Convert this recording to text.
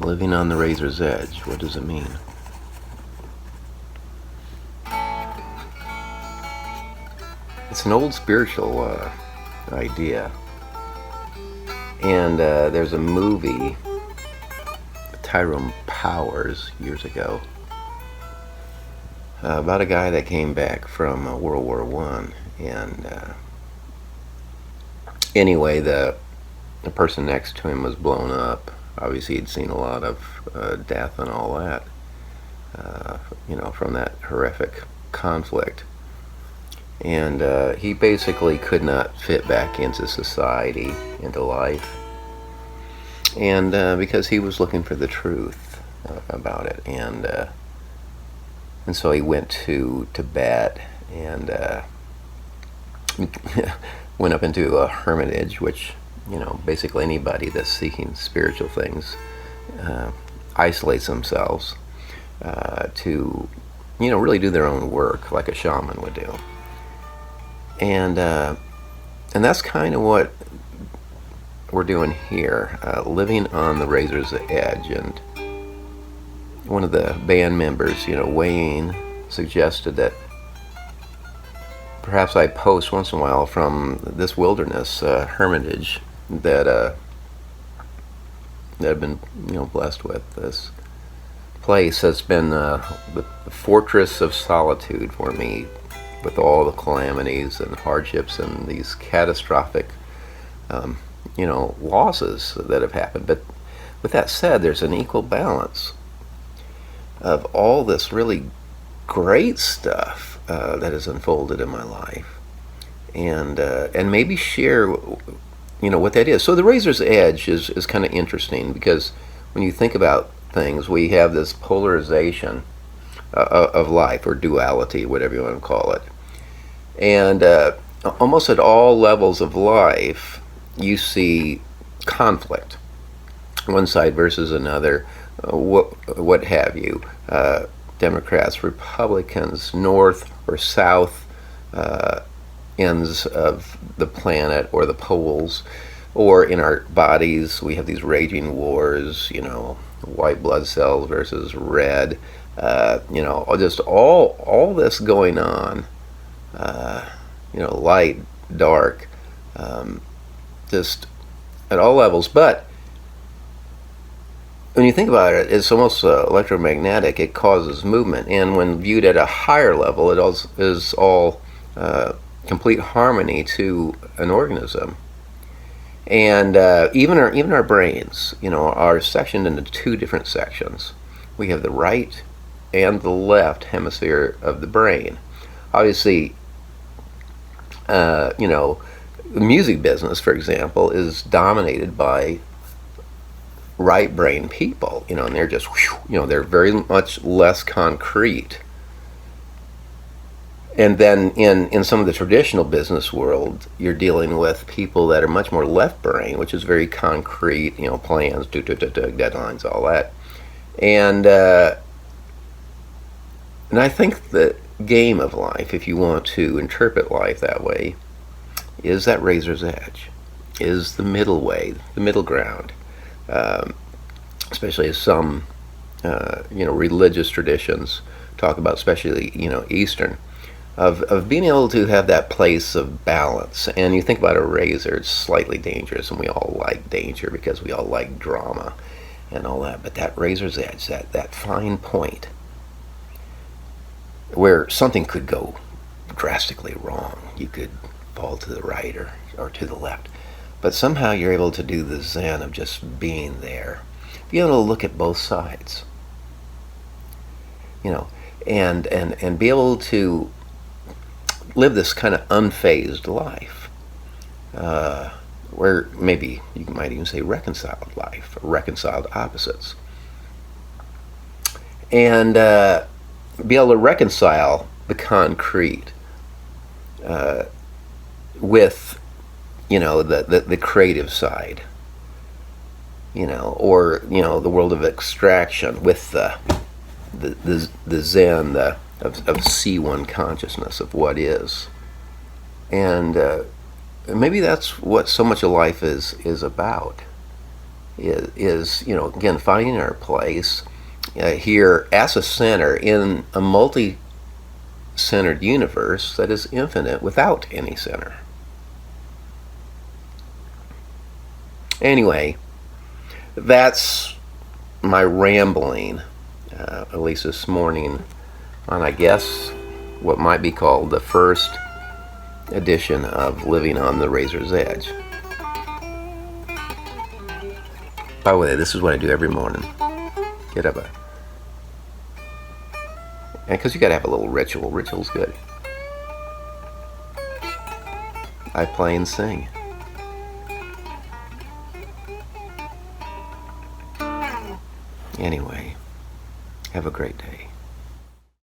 Living on the razor's edge. What does it mean? It's an old spiritual idea. And there's a movie, Tyrone Powers, years ago, about a guy that came back from World War One. And anyway, the person next to him was blown up. Obviously, he'd seen a lot of death and all that, from that horrific conflict. And he basically could not fit back into society, into life, and because he was looking for the truth about it, and so he went to Tibet and went up into a hermitage, which basically anybody that's seeking spiritual things isolates themselves to really do their own work like a shaman would do. And that's kind of what we're doing here, living on the razor's edge. And one of the band members, Wayne, suggested that perhaps I post once in a while from this wilderness hermitage that I've been blessed with. This place has been the fortress of solitude for me, with all the calamities and hardships and these catastrophic, losses that have happened. But with that said, there's an equal balance of all this really great stuff that has unfolded in my life, and maybe share, what that is. So the razor's edge is kind of interesting, because when you think about things, we have this polarization of life, or duality, whatever you want to call it. And almost at all levels of life, you see conflict, one side versus another, what have you, Democrats, Republicans, North or South ends of the planet, or the poles, or in our bodies, we have these raging wars, white blood cells versus red, just all this going on, light, dark, just at all levels. But when you think about it, it's almost electromagnetic. It causes movement, and when viewed at a higher level, it is all complete harmony to an organism. And even our brains, are sectioned into two different sections. We have the right and the left hemisphere of the brain. Obviously, the music business, for example, is dominated by right brain people, and they're just, they're very much less concrete. And then in some of the traditional business world, you're dealing with people that are much more left brain, which is very concrete, plans, deadlines, all that. And I think the game of life, if you want to interpret life that way, is that razor's edge, is the middle way, the middle ground. Especially as some, religious traditions talk about, especially, Eastern, of being able to have that place of balance. And you think about a razor, it's slightly dangerous, and we all like danger because we all like drama and all that. But that razor's edge, that fine point where something could go drastically wrong. You could fall to the right or to the left. But somehow you're able to do the zen of just being there. Be able to look at both sides. And be able to live this kind of unfazed life, where maybe you might even say reconciled life, or reconciled opposites, and be able to reconcile the concrete with the creative side, or the world of extraction with the zen, of C1 consciousness of what is. And maybe that's what so much of life is about. is again, finding our place here as a center in a multi-centered universe that is infinite without any center. Anyway, that's my rambling, at least this morning, on, I guess, what might be called the first edition of Living on the Razor's Edge. By the way, this is what I do every morning. Get up, and because you got to have a little ritual. Ritual's good. I play and sing. Anyway, have a great day.